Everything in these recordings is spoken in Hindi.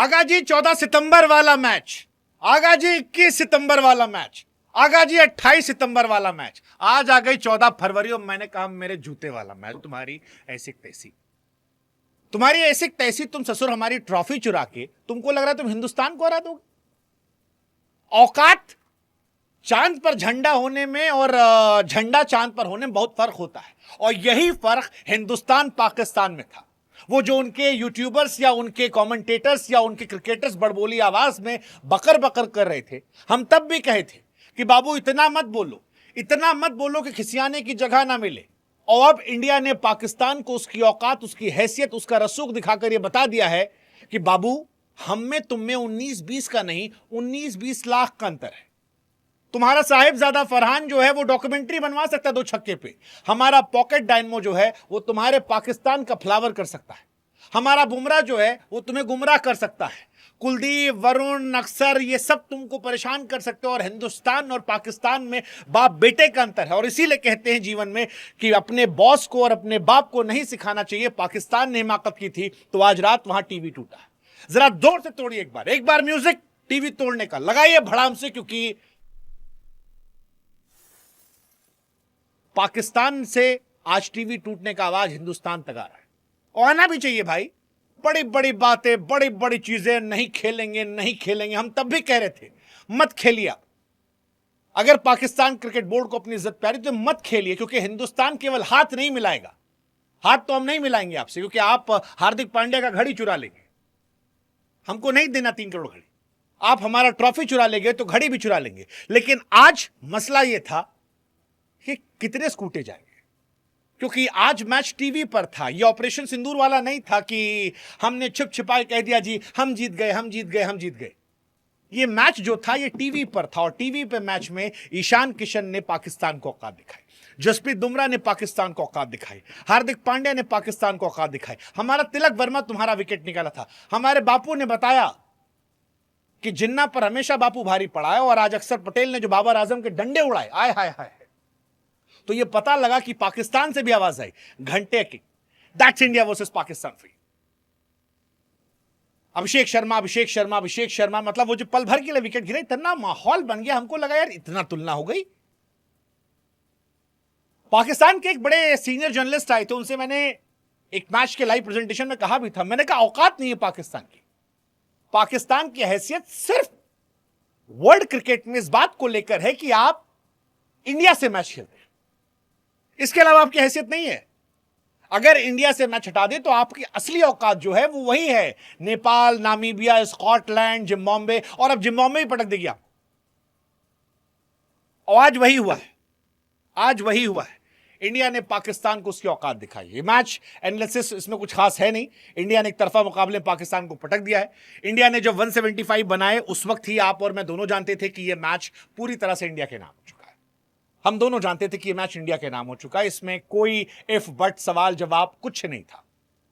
आगा जी 14 सितंबर वाला मैच, आगा जी 21 सितंबर वाला मैच, आगा जी 28 सितंबर वाला मैच, आज आ गई 14 फरवरी और मैंने कहा मेरे जूते वाला मैच। तुम्हारी ऐसी तैसी तुम ससुर हमारी ट्रॉफी चुरा के तुमको लग रहा है तुम हिंदुस्तान को हरा दोगे। औकात चांद पर झंडा होने में और झंडा चांद पर होने में बहुत फर्क होता है, और यही फर्क हिंदुस्तान पाकिस्तान में था। वो जो उनके यूट्यूबर्स या उनके कमेंटेटर्स या उनके क्रिकेटर्स बड़बोली आवाज में बकर बकर कर रहे थे, हम तब भी कहे थे कि बाबू इतना मत बोलो कि खिसियाने की जगह ना मिले। और अब इंडिया ने पाकिस्तान को उसकी औकात, उसकी हैसियत, उसका रसूख दिखाकर यह बता दिया है कि बाबू हम में तुम में 19-20 का नहीं 19-20 लाख का अंतर है। तुम्हारा साहिबजादा फरहान जो है वो डॉक्यूमेंट्री बनवा सकता है 2 छक्के पे। हमारा पॉकेट डायनमो जो है वो तुम्हारे पाकिस्तान का फ्लावर कर सकता है। हमारा बुमराह जो है वो तुम्हें गुमराह कर सकता है। कुलदीप, वरुण, अक्सर, ये सब तुमको परेशान कर सकते हो। और हिंदुस्तान और पाकिस्तान में बाप बेटे का अंतर है। और इसीलिए कहते हैं जीवन में कि अपने बॉस को और अपने बाप को नहीं सिखाना चाहिए। पाकिस्तान ने हिमाकत की थी तो आज रात वहां टीवी टूटा। जरा जोर से तोड़िए एक बार म्यूजिक टीवी तोड़ने का लगाइए भड़ाम से, क्योंकि पाकिस्तान से आज टीवी टूटने का आवाज हिंदुस्तान तक आ रहा है। और आना भी चाहिए भाई। बड़ी बड़ी बातें, बड़ी बड़ी चीजें, नहीं खेलेंगे। हम तब भी कह रहे थे मत खेलिए आप। अगर पाकिस्तान क्रिकेट बोर्ड को अपनी इज्जत प्यारी तो मत खेलिए, क्योंकि हिंदुस्तान केवल हाथ नहीं मिलाएगा। हाथ तो हम नहीं मिलाएंगे आपसे, क्योंकि आप हार्दिक पांड्या का घड़ी चुरा लेंगे, हमको नहीं देना 3 करोड़ घड़ी। आप हमारा ट्रॉफी चुरा लेंगे तो घड़ी भी चुरा लेंगे। लेकिन आज मसला यह था कि कितने स्कूटे जाएंगे, क्योंकि आज मैच टीवी पर था। यह ऑपरेशन सिंदूर वाला नहीं था कि हमने छिप छिपाए कह दिया जी हम जीत गए। यह मैच जो था यह टीवी पर था, और टीवी पे मैच में ईशान किशन ने पाकिस्तान को औकात दिखाई, जसप्रीत बुमराह ने पाकिस्तान को औकात दिखाई, हार्दिक पांड्या ने पाकिस्तान को औकात दिखाई। हमारा तिलक वर्मा तुम्हारा विकेट निकाला था। हमारे बापू ने बताया कि जिन्ना पर हमेशा बापू भारी पड़ा है, और आज अक्सर पटेल ने जो बाबर आजम के डंडे उड़ाए, आय हाय हाय, तो यह पता लगा कि पाकिस्तान से भी आवाज आई घंटे की, that's India versus Pakistan free. Abhishek Sharma, मतलब वो जो पल भर के लिए विकेट गिरे, इतना माहौल बन गया, हमको लगा यार इतना तुलना हो गई। पाकिस्तान के एक बड़े सीनियर जर्नलिस्ट आए थे, उनसे मैंने एक मैच के लाइव प्रेजेंटेशन में कहा भी था, मैंने कहा औकात नहीं है पाकिस्तान की। पाकिस्तान की हैसियत सिर्फ वर्ल्ड क्रिकेट में इस बात को लेकर है कि आप इंडिया से मैच खेलते हैं, इसके अलावा आपकी हैसियत नहीं है। अगर इंडिया से मैच हटा दे तो आपकी असली औकात जो है वो वही है नेपाल, नामीबिया, स्कॉटलैंड, जिम्बाब्वे, और अब जिम्बाब्वे ही पटक देगी आप। और आज वही हुआ है। इंडिया ने पाकिस्तान को उसकी औकात दिखाई। ये मैच एनालिसिस इसमें कुछ खास है नहीं। इंडिया ने एक तरफा मुकाबले में पाकिस्तान को पटक दिया है। इंडिया ने जब 175 बनाए उस वक्त ही आप और मैं दोनों जानते थे कि यह मैच पूरी तरह से इंडिया के नाम हो चुका है। हम दोनों जानते थे कि यह मैच इंडिया के नाम हो चुका है। इसमें कोई इफ बट सवाल जवाब कुछ नहीं था।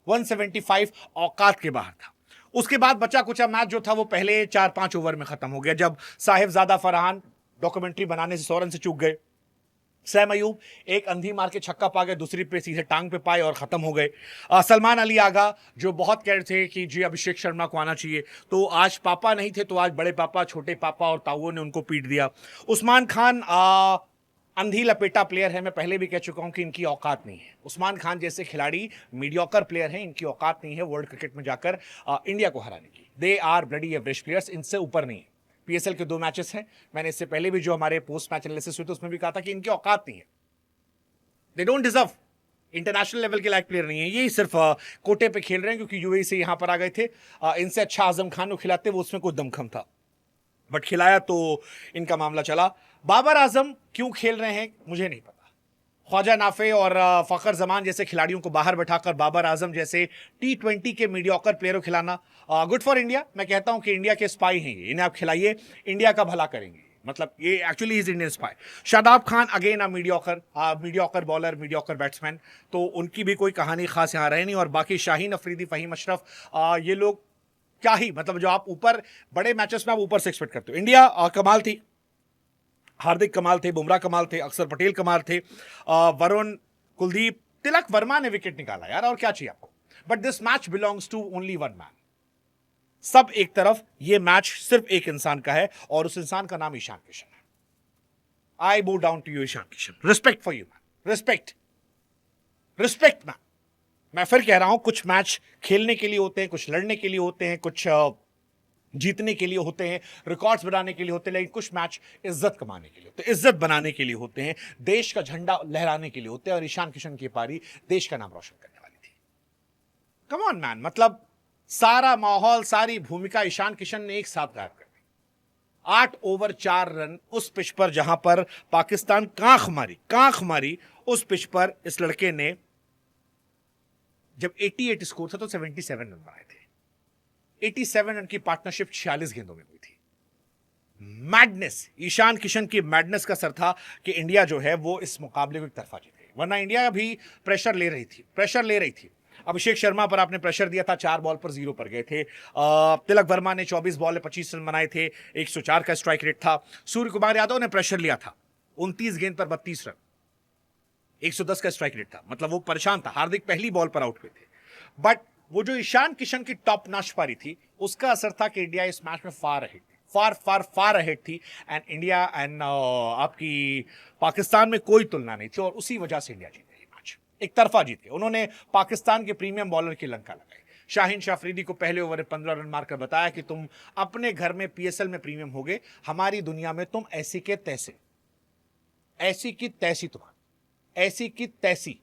175 औकात के बाहर था। उसके बाद बचा कुचा मैच जो था वो पहले 4-5 ओवर में खत्म हो गया, जब साहिबजादा फरहान डॉक्यूमेंट्री बनाने से 100 रन से चूक गए। सैम अयूब एक अंधी मार के छक्का पा गए, दूसरी पे सीधे टांग पे पाए और खत्म हो गए। सलमान अली आगा जो बहुत कह रहे थे कि जी अभिषेक शर्मा को आना चाहिए, तो आज पापा नहीं थे तो आज बड़े पापा, छोटे पापा और ताऊओं ने उनको पीट दिया। उस्मान खान अंधी लपेटा प्लेयर है, मैं पहले भी कह चुका हूं कि इनकी औकात नहीं है। उस्मान खान जैसे खिलाड़ी मीडियोकर प्लेयर हैं, इनकी औकात नहीं है वर्ल्ड क्रिकेट में जाकर इंडिया को हराने की। They are bloody average players, इनसे ऊपर नहीं है। पीएसएल के 2 मैचेस हैं, मैंने इससे पहले भी जो हमारे पोस्ट मैच एनालिसिस हुए थे उसमें भी कहा था कि इनकी औकात नहीं है। They don't deserve, international level के लायक प्लेयर नहीं है। ये सिर्फ कोटे पे खेल रहे हैं क्योंकि यूएई से यहां पर आ गए थे। इनसे अच्छा आजम खान को खिलाते, वो उसमें कोई दमखम था, बट खिलाया तो इनका मामला चला। बाबर आजम क्यों खेल रहे हैं मुझे नहीं पता। ख्वाजा नाफे और फखर जमान जैसे खिलाड़ियों को बाहर बैठाकर बाबर आजम जैसे T20 के मीडियोकर प्लेयर को खिलाना गुड फॉर इंडिया। मैं कहता हूं कि इंडिया के स्पाई हैं, इन्हें आप खिलाइए, इंडिया का भला करेंगे। मतलब ये actually is Indian spy. Shadab Khan again mediocre bowler, mediocre batsman, तो उनकी भी कोई कहानी खास यहाँ रहे नहीं। और बाकी शाहीन अफरीदी, फहीम अशरफ, ये लोग क्या ही, मतलब जो आप ऊपर बड़े मैचेस में आप ऊपर से एक्सपेक्ट करते हो। इंडिया कमाल थी, हार्दिक कमाल थे, बुमराह कमाल थे, अक्सर पटेल कमाल थे, वरुण, कुलदीप, तिलक वर्मा ने विकेट निकाला यार, और क्या चाहिए आपको। But this match belongs to only one man, सब एक तरफ, ये मैच सिर्फ एक इंसान का है और उस इंसान का नाम ईशान किशन है। I bow down to you Ishan Kishan, respect for you man, respect, respect man. मैं फिर कह रहा हूं, कुछ मैच खेलने के लिए होते हैं, कुछ लड़ने के लिए होते हैं, कुछ जीतने के लिए होते हैं, रिकॉर्ड्स बनाने के लिए होते हैं, लेकिन कुछ मैच इज्जत कमाने के लिए होते हैं, इज्जत बनाने के लिए होते हैं, देश का झंडा लहराने के लिए होते हैं। और ईशान किशन की पारी देश का नाम रोशन करने वाली थी। कम ऑन मैन, मतलब सारा माहौल, सारी भूमिका ईशान किशन ने एक साथ गायब कर दी। 8 ओवर 4 रन उस पिच पर जहां पर पाकिस्तान कांख मारी, उस पिच पर इस लड़के ने, जब 88 स्कोर था तो 77 रन बनाए थे। 87 रन की पार्टनरशिप 46 गेंदों में हुई थी। मैडनेस, ईशान किशन की मैडनेस का सर था कि इंडिया जो है वो इस मुकाबले को एक तरफा जीत गई, वरना इंडिया भी प्रेशर ले रही थी। अभिषेक शर्मा पर आपने प्रेशर दिया था, 4 बॉल पर 0 पर गए थे। तिलक वर्मा ने 24 बॉल में 25 रन बनाए थे, 104 का स्ट्राइक रेट था। सूर्य कुमार यादव ने प्रेशर लिया था, 29 गेंद पर 32 रन, 110 का स्ट्राइक रेट था, मतलब वो परेशान था। हार्दिक पहली बॉल पर आउट हुए थे। बट वो जो ईशान किशन की टॉप नॉच पारी थी, उसका असर था कि इंडिया इस मैच में फार अहेड थी, फार अहेड थी। एंड इंडिया एंड आपकी पाकिस्तान में कोई तुलना नहीं थी, और उसी वजह से इंडिया जीत गई मैच, एक तरफा जीत गए। उन्होंने पाकिस्तान के प्रीमियम बॉलर की लंका लगाई। शाहीन शाह अफरीदी को पहले ओवर में 15 रन मारकर बताया कि तुम अपने घर में पीएसएल में प्रीमियम होगे, हमारी दुनिया में तुम ऐसी की तैसी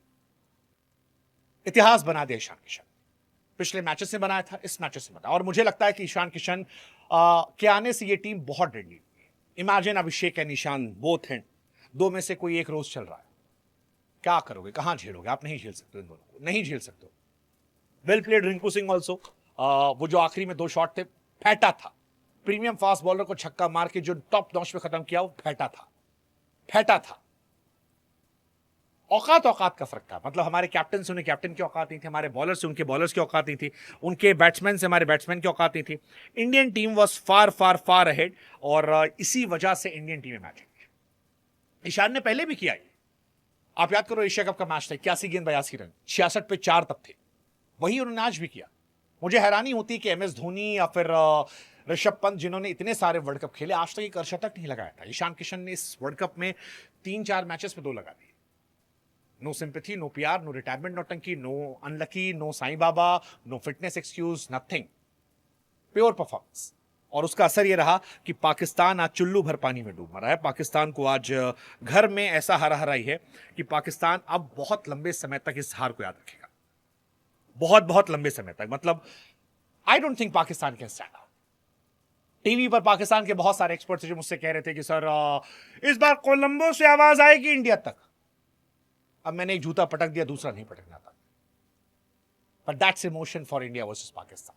इतिहास बना दिया ईशान किशन। पिछले मैचेस से बनाया था, इस मैचेस से बनाया, और मुझे लगता है कि ईशान किशन के आने से ये टीम बहुत डेडली है। Imagine Abhishek and Ishan both हैं, दो में से कोई एक रोज चल रहा है, क्या करोगे, कहां झेलोगे? आप नहीं झेल सकते, इन दोनों को नहीं झेल सकते। Well played Rinku Singh also, वो जो आखिरी में 2 शॉट थे, फेंटा था। प्रीमियम फास्ट बॉलर को छक्का मार के जो टॉप नॉच पे खत्म किया, वो फेंटा था। औकात का फर्क था, मतलब हमारे कैप्टन से उन्हें कैप्टन की औकात नहीं थी, हमारे बॉलर से उनके बॉलर्स की औकात नहीं थी, उनके बैट्समैन से हमारे बैट्समैन की औकात नहीं थी। Indian team was far ahead, और इसी वजह से इंडियन टीम में मैच है। ईशान ने पहले भी किया ये, आप याद करो, एशिया कप का मैच था, 81 गेंद 82 रन, 66 पे 4 तब थे, वही उन्होंने आज भी किया। मुझे हैरानी होती है कि एमएस धोनी या फिर ऋषभ पंत, जिन्होंने इतने सारे वर्ल्ड कप खेले, आज तक एक अर्धशतक नहीं लगाया था। ईशान किशन ने इस वर्ल्ड कप में 3-4 मैचेस में 2 लगा दिए। No sympathy, no PR, no retirement नौटंकी, no unlucky, no Sai Baba, no fitness excuse, nothing, pure performance. और उसका असर यह रहा कि पाकिस्तान आज चुल्लू भर पानी में डूब रहा है। पाकिस्तान को आज घर में ऐसा हरा हराई है कि पाकिस्तान अब बहुत लंबे समय तक इस हार को याद रखेगा, बहुत लंबे समय तक। मतलब I don't think Pakistan can stand out. TV पर पाकिस्तान के बहुत सारे एक्सपर्ट्स जो मुझसे कह रहे थे कि सर इस बार कोलंबो से आवाज आएगी इंडिया तक। अब मैंने एक जूता पटक दिया, दूसरा नहीं पटकना था। But that's emotion for India versus Pakistan.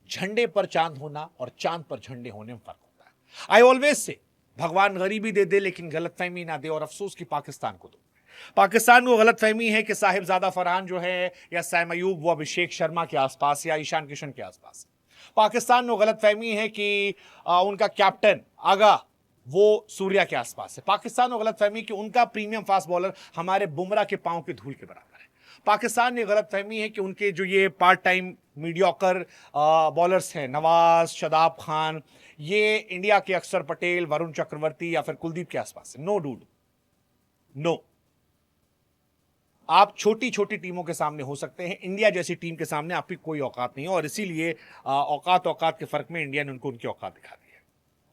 झंडे पर चांद होना और चांद पर झंडे होने में फर्क होता है। आई ऑलवेज से, भगवान गरीबी दे दे लेकिन गलतफहमी ना दे, और अफसोस कि पाकिस्तान को दो। पाकिस्तान को गलतफहमी है कि साहिबजादा फरहान जो है या सैम अयूब, वो अभिषेक शर्मा के आसपास या ईशान किशन के आसपास। पाकिस्तान को गलतफहमी है कि उनका कैप्टन आगा वो सूर्या के आसपास है। पाकिस्तान को गलतफहमी कि उनका प्रीमियम फास्ट बॉलर हमारे बुमराह के पांव की धूल के बराबर है। पाकिस्तान ने गलतफहमी है कि उनके जो ये पार्ट टाइम मीडियोकर बॉलर्स हैं, नवाज, शादाब खान, ये इंडिया के अक्षर पटेल, वरुण चक्रवर्ती या फिर कुलदीप के आसपास है। No dude, no. आप छोटी छोटी टीमों के सामने हो सकते हैं, इंडिया जैसी टीम के सामने आपकी कोई औकात नहीं है, और इसीलिए औकात के फर्क में इंडिया ने उनको उनकी औकात दिखा दी है।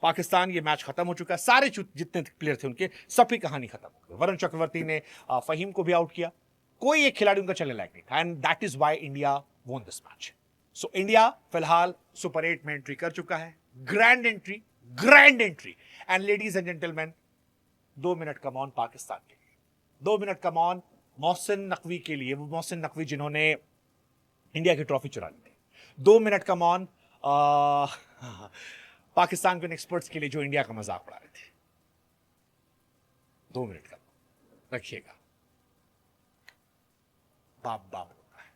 पाकिस्तान, ये मैच खत्म हो चुका है, सारे जितने प्लेयर थे उनके सबकी कहानी खत्म हो गई। वरुण चक्रवर्ती ने फहीम को भी आउट किया, कोई एक खिलाड़ी उनका चलने लायक नहीं था, and that is why India won this match. So India फिलहाल सुपर 8 में एंट्री कर चुका है। Grand entry. And ladies and gentleman, 2 minute का मौन पाकिस्तान के लिए, 2 मिनट का मौन मोहसिन नकवी के लिए, वो मोहसिन नकवी जिन्होंने इंडिया की ट्रॉफी चुरा ली थी। 2 मिनट का मौन पाकिस्तान के एक्सपर्ट्स के लिए जो इंडिया का मजाक उड़ा रहे थे। 2 मिनट का रखिएगा। बाप होता है।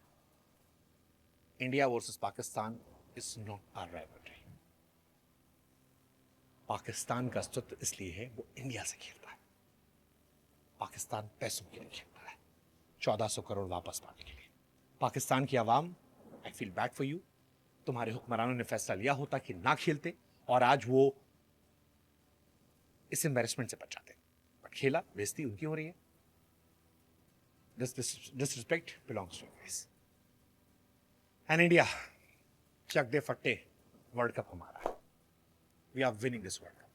India versus Pakistan is not our rivalry. Pakistan का अस्तित्व इसलिए है, वो इंडिया से खेलता है। पाकिस्तान पैसों के लिए खेलता है, 1400 करोड़ वापस पाने के लिए। पाकिस्तान की आवाम, I feel bad for you. तुम्हारे हुक्मरानों ने फैसला लिया होता कि ना खेलते और आज वो इस एम्बेरसमेंट से बच जाते, बट खेला, बेइज्जती उनकी हो रही है. This disrespect belongs to you guys. And India, चक दे फट्टे, वर्ल्ड कप हमारा है. We are winning this World Cup.